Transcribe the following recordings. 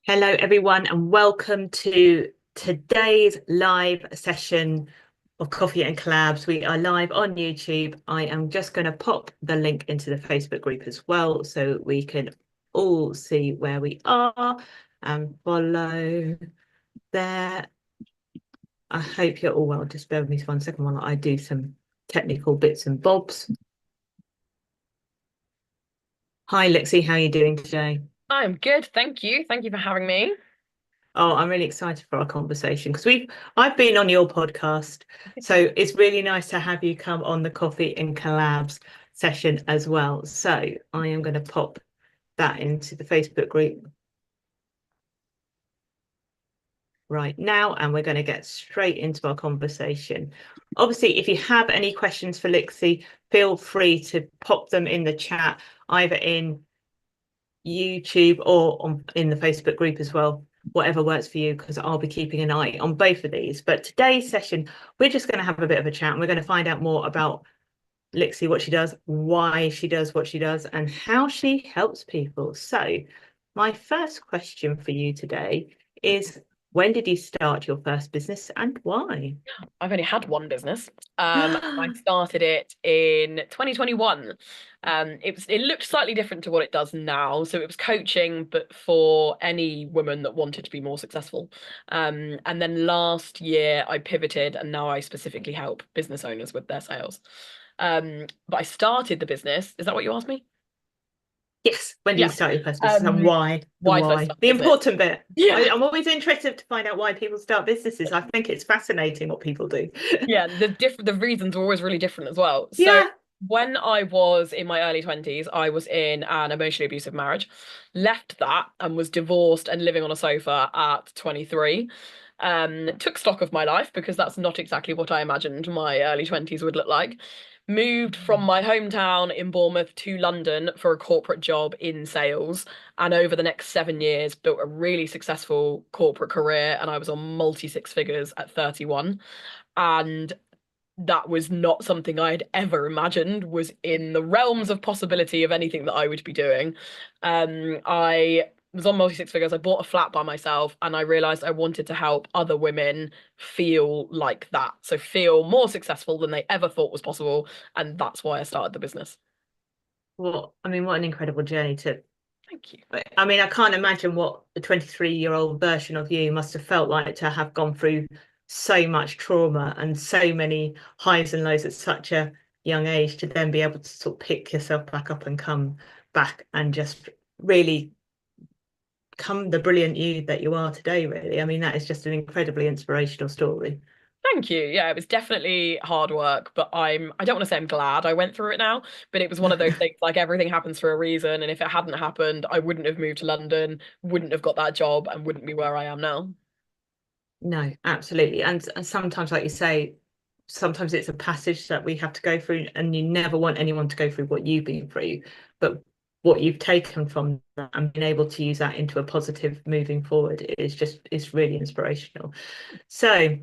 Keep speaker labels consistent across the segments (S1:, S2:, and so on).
S1: Hello, everyone, and welcome to today's live session of Coffee and Collabs. We are live on YouTube. I am just going to pop the link into the Facebook group as well so we can all see where we are and follow there. I hope you're all well. Just bear with me 1 second while I do some technical bits and bobs. Hi, Lixxy, how are you doing today?
S2: I'm good, thank you. Thank you for having me.
S1: Oh, I'm really excited for our conversation because I've been on your podcast, so it's really nice to have you come on the Coffee and Collabs session as well. So I am going to pop that into the Facebook group right now, and we're going to get straight into our conversation. Obviously, if you have any questions for Lixxy, feel free to pop them in the chat, either in YouTube or in the Facebook group as well, whatever works for you, because I'll be keeping an eye on both of these. But today's session, we're just going to have a bit of a chat and we're going to find out more about Lixxy, what she does, why she does what she does, and how she helps people. So my first question for you today is, when did you start your first business and why?
S2: I've only had one business. I started it in 2021. It looked slightly different to what it does now. So it was coaching, but for any woman that wanted to be more successful. And then last year I pivoted and now I specifically help business owners with their sales. But I started the business. Is that what you asked me?
S1: Yes, when did you
S2: Yeah.
S1: start your first business and
S2: Um,
S1: why? The
S2: why did I
S1: why,
S2: start
S1: the
S2: the business?
S1: important bit.
S2: Yeah.
S1: I'm always interested to find out why people start businesses. I think it's fascinating what people do.
S2: Yeah, the reasons are always really different as well. So
S1: Yeah.
S2: when I was in my early 20s, I was in an emotionally abusive marriage, left that and was divorced and living on a sofa at 23. Took stock of my life because that's not exactly what I imagined my early 20s would look like. Moved from my hometown in Bournemouth to London for a corporate job in sales. And over the next 7 years, built a really successful corporate career. And I was on multi six figures at 31. And that was not something I'd ever imagined was in the realms of possibility of anything that I would be doing. I was on multi six figures. I bought a flat by myself and I realized I wanted to help other women feel like that. So feel more successful than they ever thought was possible. And that's why I started the business.
S1: Well, I mean, what an incredible journey to.
S2: Thank you.
S1: I mean, I can't imagine what the 23-year-old version of you must have felt like to have gone through so much trauma and so many highs and lows at such a young age to then be able to sort of pick yourself back up and come back and just really come the brilliant you that you are today, really. I mean, that is just an incredibly inspirational story.
S2: Thank you. Yeah, it was definitely hard work, but I don't want to say I'm glad I went through it now, but it was one of those things like everything happens for a reason, and if it hadn't happened, I wouldn't have moved to London, wouldn't have got that job, and wouldn't be where I am now.
S1: No, absolutely. And sometimes, like you say, sometimes it's a passage that we have to go through, and you never want anyone to go through what you've been through, but what you've taken from that and been able to use that into a positive moving forward is just is really inspirational. So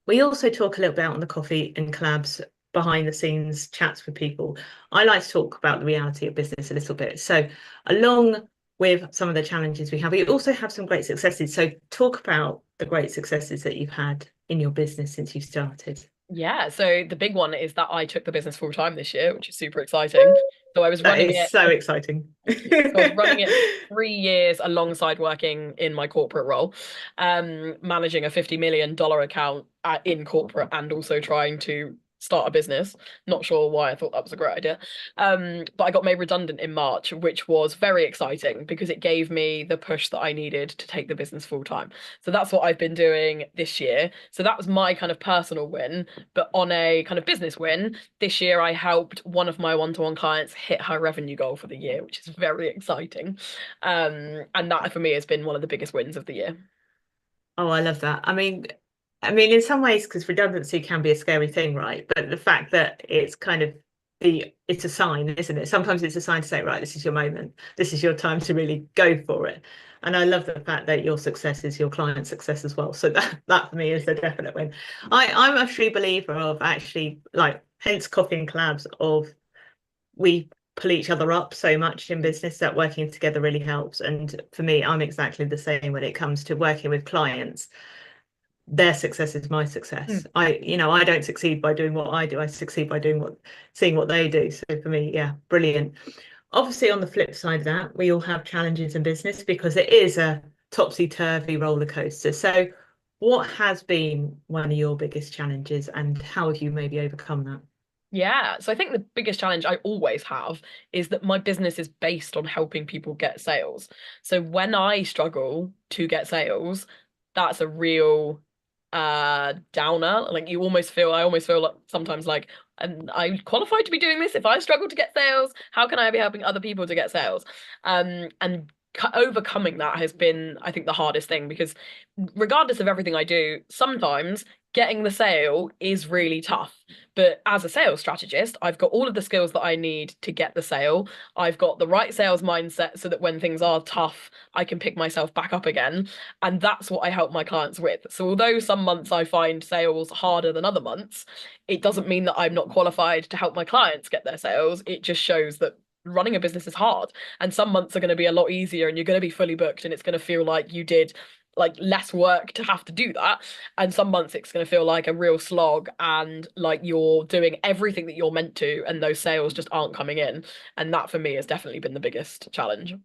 S1: we also talk a little bit on the Coffee and Collabs behind the scenes chats with people. I like to talk about the reality of business a little bit. So along with some of the challenges we have, we also have some great successes. So talk about the great successes that you've had in your business since you started.
S2: Yeah, so the big one is that I took the business full time this year, which is super exciting. So I was
S1: That
S2: running
S1: is
S2: it.
S1: so exciting.
S2: Thank you. So I was running it for 3 years alongside working in my corporate role, managing a $50 million account in corporate and also trying to start a business. Not sure why I thought that was a great idea. But I got made redundant in March, which was very exciting because it gave me the push that I needed to take the business full time. So that's what I've been doing this year. So that was my kind of personal win. But on a kind of business win, this year I helped one of my one-to-one clients hit her revenue goal for the year, which is very exciting. And that for me has been one of the biggest wins of the year.
S1: Oh, I love that. I mean, in some ways, because redundancy can be a scary thing, right? But the fact that it's kind of it's a sign, isn't it? Sometimes it's a sign to say, right, this is your moment. This is your time to really go for it. And I love the fact that your success is your client's success as well. So that for me is a definite win. I'm a true believer of actually like hence Coffee and Collabs of we pull each other up so much in business that working together really helps. And for me, I'm exactly the same when it comes to working with clients. Their success is my success. I don't succeed by doing what I do. I succeed by seeing what they do. So for me, yeah, brilliant. Obviously, on the flip side of that, we all have challenges in business because it is a topsy-turvy roller coaster. So what has been one of your biggest challenges and how have you maybe overcome that?
S2: Yeah, so I think the biggest challenge I always have is that my business is based on helping people get sales. So when I struggle to get sales, that's a real downer. Like I almost feel like sometimes like, and I'm qualified to be doing this. If I struggle to get sales, how can I be helping other people to get sales? And overcoming that has been, I think, the hardest thing, because regardless of everything I do, sometimes getting the sale is really tough. But as a sales strategist, I've got all of the skills that I need to get the sale. I've got the right sales mindset so that when things are tough, I can pick myself back up again. And that's what I help my clients with. So although some months I find sales harder than other months, it doesn't mean that I'm not qualified to help my clients get their sales. It just shows that running a business is hard, and some months are going to be a lot easier and you're going to be fully booked and it's going to feel like you did like less work to have to do that, and some months it's going to feel like a real slog and like you're doing everything that you're meant to and those sales just aren't coming in. And that for me has definitely been the biggest challenge.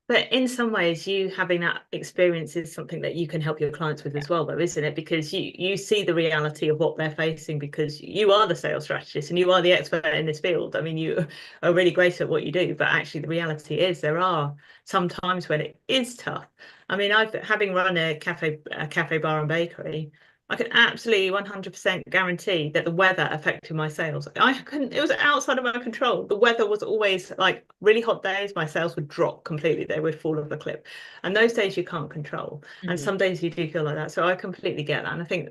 S1: But in some ways, you having that experience is something that you can help your clients with as well, though, isn't it? Because you see the reality of what they're facing because you are the sales strategist and you are the expert in this field. I mean, you are really great at what you do, but actually the reality is there are some times when it is tough. I mean, having run a cafe bar and bakery, I can absolutely 100% guarantee that the weather affected my sales. It was outside of my control. The weather was always like really hot days, my sales would drop completely. They would fall off a cliff. And those days you can't control. And some days you do feel like that. So I completely get that. And I think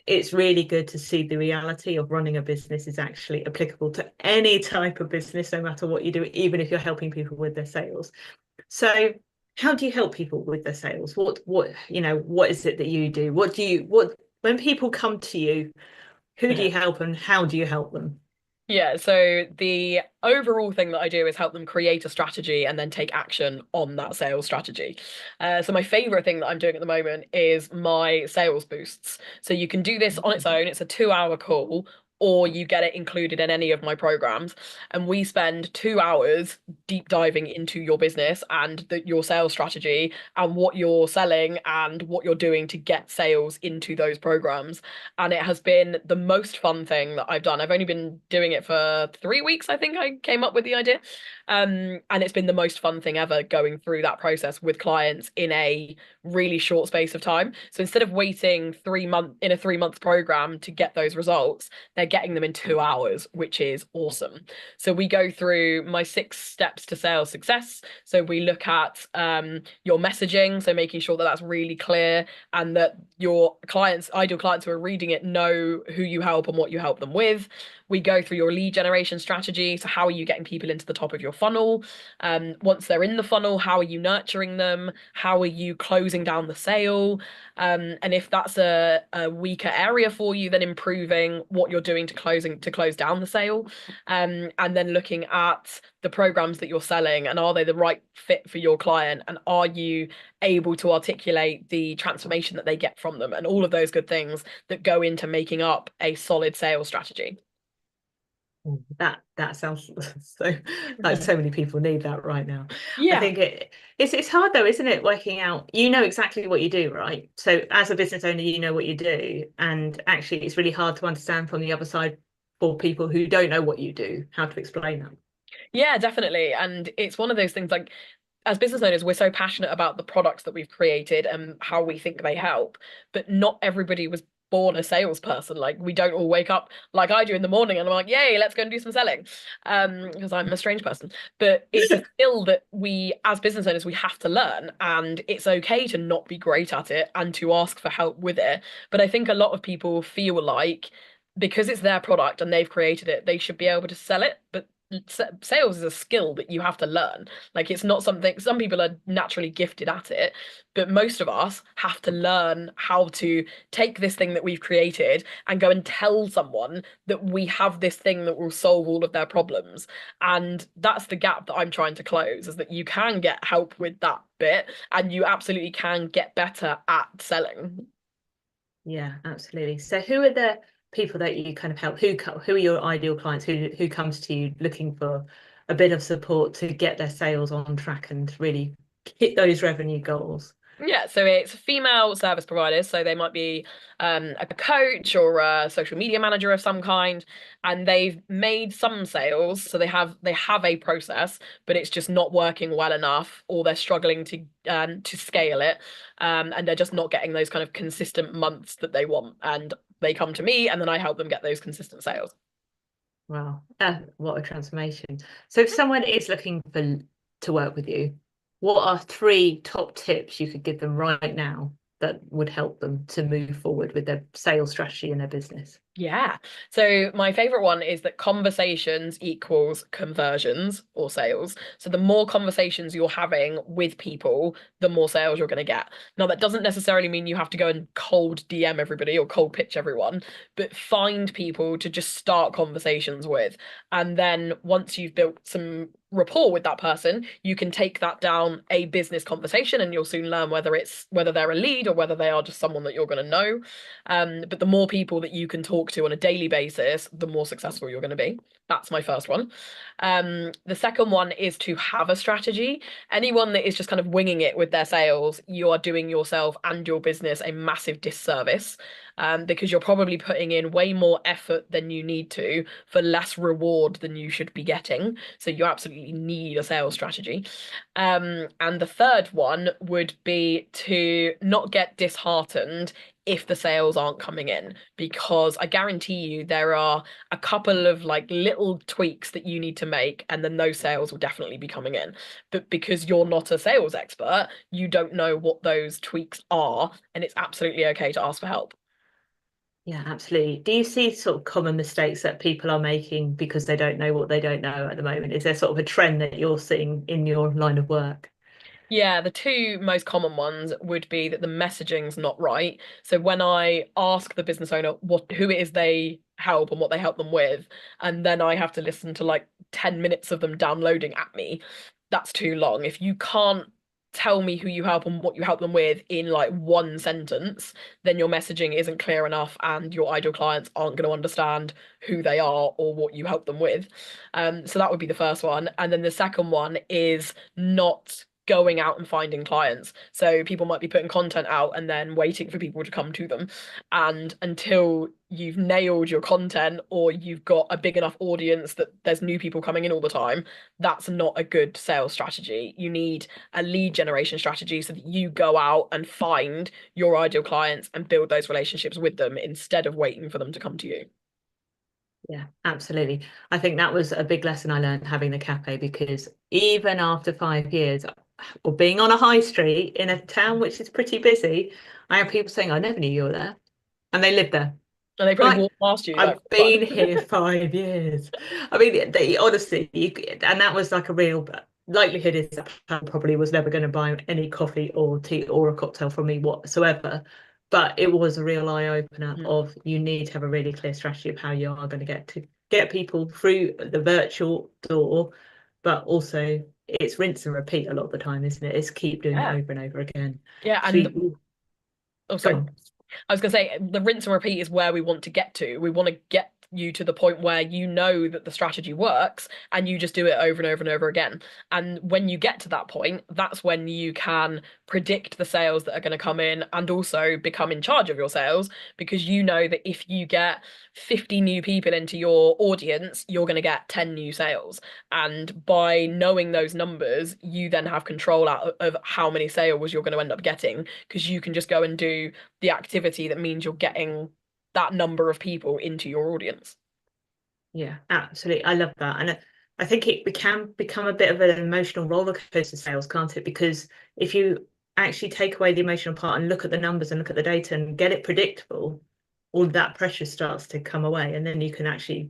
S1: it's really good to see the reality of running a business is actually applicable to any type of business, no matter what you do, even if you're helping people with their sales. So how do you help people with their sales? What is it that you do? When people come to you, who do you help and how do you help them?
S2: Yeah, so the overall thing that I do is help them create a strategy and then take action on that sales strategy. So my favorite thing that I'm doing at the moment is my sales boosts. So you can do this on its own. It's a 2 hour call, or you get it included in any of my programs. And we spend 2 hours deep diving into your business and your sales strategy and what you're selling and what you're doing to get sales into those programs. And it has been the most fun thing that I've done. I've only been doing it for 3 weeks, I think I came up with the idea. And it's been the most fun thing ever going through that process with clients in a really short space of time. So instead of waiting 3 months in a 3 month program to get those results, they're getting them in 2 hours, which is awesome. So we go through my 6 steps to sales success. So we look at your messaging, so making sure that that's really clear and that your clients, ideal clients who are reading it, know who you help and what you help them with. We go through your lead generation strategy. So how are you getting people into the top of your funnel? Once they're in the funnel, how are you nurturing them? How are you closing down the sale? And if that's a weaker area for you, then improving what you're doing to close down the sale. And then looking at the programs that you're selling and are they the right fit for your client? And are you able to articulate the transformation that they get from them and all of those good things that go into making up a solid sales strategy?
S1: That sounds so like so many people need that right now. I
S2: Yeah.
S1: think it's hard though, isn't it? Working out, you know exactly what you do, right? So as a business owner, you know what you do, and actually it's really hard to understand from the other side for people who don't know what you do, how to explain that.
S2: Yeah, definitely. And it's one of those things like as business owners, we're so passionate about the products that we've created and how we think they help, but not everybody was born a salesperson. Like we don't all wake up like I do in the morning and I'm like, yay, let's go and do some selling. Because I'm a strange person. But it's a skill that we as business owners we have to learn. And it's okay to not be great at it and to ask for help with it. But I think a lot of people feel like because it's their product and they've created it, they should be able to sell it. But sales is a skill that you have to learn. Like, it's not something, some people are naturally gifted at it, but most of us have to learn how to take this thing that we've created and go and tell someone that we have this thing that will solve all of their problems. And that's the gap that I'm trying to close, is that you can get help with that bit and you absolutely can get better at selling.
S1: Yeah, absolutely. So who are the people that you kind of help? Who are your ideal clients? Who comes to you looking for a bit of support to get their sales on track and really hit those revenue goals?
S2: Yeah, so it's female service providers. So they might be a coach or a social media manager of some kind, and they've made some sales. So they have a process, but it's just not working well enough, or they're struggling to scale it, and they're just not getting those kind of consistent months that they want. And they come to me, and then I help them get those consistent sales.
S1: Wow, what a transformation. So if someone is looking to work with you, what are three top tips you could give them right now that would help them to move forward with their sales strategy in their business?
S2: Yeah. So my favorite one is that conversations equals conversions or sales. So the more conversations you're having with people, the more sales you're going to get. Now, that doesn't necessarily mean you have to go and cold DM everybody or cold pitch everyone, but find people to just start conversations with. And then once you've built some rapport with that person, you can take that down a business conversation and you'll soon learn whether they're a lead or whether they are just someone that you're going to know. But the more people that you can talk to on a daily basis, the more successful you're going to be. That's my first one. The second one is to have a strategy. Anyone that is just kind of winging it with their sales, you are doing yourself and your business a massive disservice, because you're probably putting in way more effort than you need to for less reward than you should be getting. So you absolutely need a sales strategy. And the third one would be to not get disheartened if the sales aren't coming in, because I guarantee you there are a couple of like little tweaks that you need to make, and then those sales will definitely be coming in. But because you're not a sales expert, you don't know what those tweaks are, and it's absolutely okay to ask for help.
S1: Yeah, absolutely. Do you see sort of common mistakes that people are making because they don't know what they don't know at the moment? Is there sort of a trend that you're seeing in your line of work?
S2: Yeah, the two most common ones would be that the messaging's not right. So when I ask the business owner who it is they help and what they help them with, and then I have to listen to like 10 minutes of them downloading at me, that's too long. If you can't tell me who you help and what you help them with in like one sentence, then your messaging isn't clear enough and your ideal clients aren't going to understand who they are or what you help them with. So that would be the first one. And then the second one is not going out and finding clients. So people might be putting content out and then waiting for people to come to them. And until you've nailed your content or you've got a big enough audience that there's new people coming in all the time, that's not a good sales strategy. You need a lead generation strategy so that you go out and find your ideal clients and build those relationships with them instead of waiting for them to come to you.
S1: Yeah, absolutely. I think that was a big lesson I learned having the cafe, because even after 5 years or being on a high street in a town which is pretty busy, I have people saying, I never knew you were there. And they live there.
S2: And they probably
S1: Like,
S2: walk past you
S1: I've
S2: like for
S1: been
S2: fun.
S1: here 5 years. I mean, honestly, and that was like a real likelihood is that person probably was never going to buy any coffee or tea or a cocktail from me whatsoever. But it was a real eye opener
S2: Mhm.
S1: of you need to have a really clear strategy of how you are going to get people through the virtual door, but also it's rinse and repeat a lot of the time, isn't it? It's keep doing it
S2: Yeah.
S1: over and over again.
S2: Yeah.
S1: So
S2: And oh,
S1: go
S2: sorry.
S1: on.
S2: I was going to say the rinse and repeat is where we want to get to. We want to get you to the point where you know that the strategy works and you just do it over and over and over again. And when you get to that point, that's when you can predict the sales that are going to come in and also become in charge of your sales, because you know that if you get 50 new people into your audience, you're going to get 10 new sales. And by knowing those numbers, you then have control out of how many sales you're going to end up getting, because you can just go and do the activity that means you're getting that number of people into your audience.
S1: Yeah, absolutely. I love that. And I think it can become a bit of an emotional roller coaster sales, can't it? Because if you actually take away the emotional part and look at the numbers and look at the data and get it predictable, all of that pressure starts to come away. And then you can actually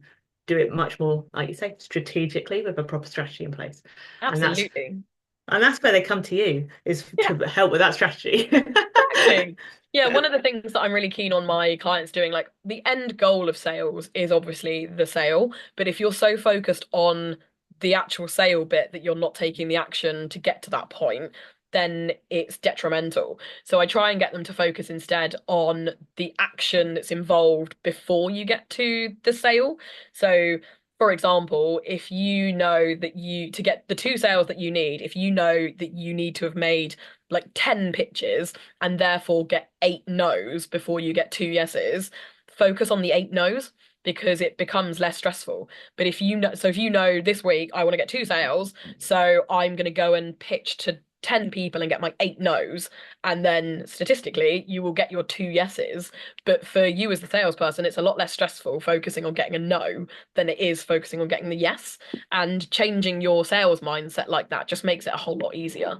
S1: do it much more, like you say, strategically with a proper strategy in place.
S2: Absolutely.
S1: And that's where they come to you, is
S2: Yeah.
S1: to help with that strategy.
S2: Exactly. Yeah, one of the things that I'm really keen on my clients doing, like the end goal of sales is obviously the sale, but if you're so focused on the actual sale bit that you're not taking the action to get to that point, then it's detrimental. So I try and get them to focus instead on the action that's involved before you get to the sale. So for example, if you know that to get the 2 sales that you need, if you know that you need to have made like 10 pitches and therefore get 8 no's before you get 2 yeses, focus on the 8 no's because it becomes less stressful. But if you know, so if you know this week I want to get 2 sales, so I'm going to go and pitch to 10 people and get my 8 no's, and then statistically you will get your 2 yeses. But for you as the salesperson, it's a lot less stressful focusing on getting a no than it is focusing on getting the yes. And changing your sales mindset like that just makes it a whole lot easier.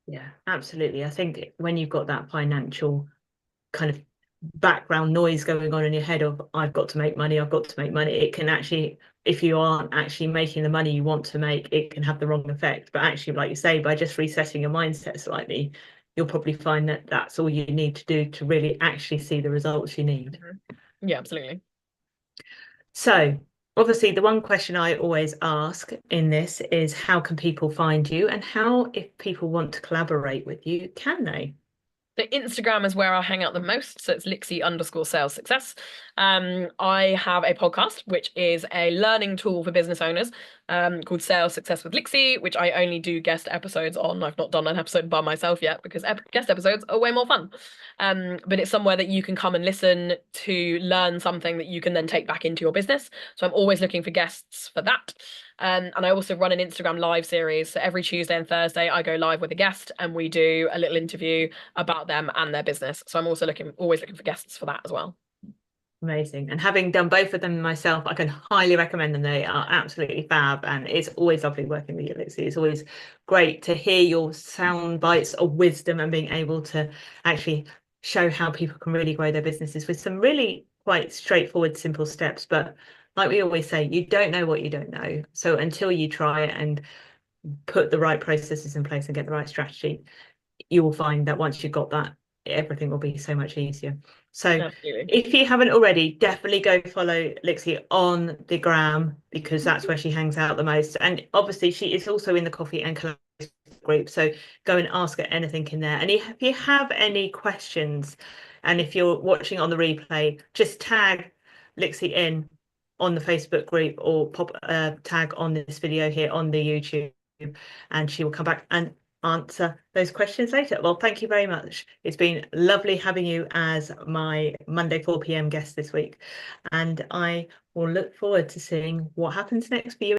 S1: Yeah, absolutely. I think when you've got that financial kind of background noise going on in your head of I've got to make money, I've got to make money, it can actually, if you aren't actually making the money you want to make, it can have the wrong effect. But actually, like you say, by just resetting your mindset slightly, you'll probably find that that's all you need to do to really actually see the results you need.
S2: Yeah, absolutely.
S1: So obviously the one question I always ask in this is, how can people find you, and how, if people want to collaborate with you, can they?
S2: So Instagram is where I hang out the most. So it's Lixxy_sales success. I have a podcast, which is a learning tool for business owners, called Sales Success with Lixxy, which I only do guest episodes on. I've not done an episode by myself yet because guest episodes are way more fun. But it's somewhere that you can come and listen to learn something that you can then take back into your business. So I'm always looking for guests for that. And I also run an Instagram live series. So every Tuesday and Thursday, I go live with a guest and we do a little interview about them and their business. So I'm also always looking for guests for that as well.
S1: Amazing. And having done both of them myself, I can highly recommend them. They are absolutely fab, and it's always lovely working with you, Lixxy. It's always great to hear your sound bites of wisdom and being able to actually show how people can really grow their businesses with some really quite straightforward, simple steps. But like we always say, you don't know what you don't know. So until you try it and put the right processes in place and get the right strategy, you will find that once you've got that, everything will be so much easier. So
S2: Absolutely.
S1: if you haven't already, definitely go follow Lixxy on the gram, because that's where she hangs out the most. And obviously she is also in the Coffee and Collabs group, so go and ask her anything in there. And if you have any questions, and if you're watching on the replay, just tag Lixxy in on the Facebook group, or pop a tag on this video here on the YouTube, and she will come back and answer those questions later. Well, thank you very much. It's been lovely having you as my Monday 4 p.m. guest this week, and I will look forward to seeing what happens next for you.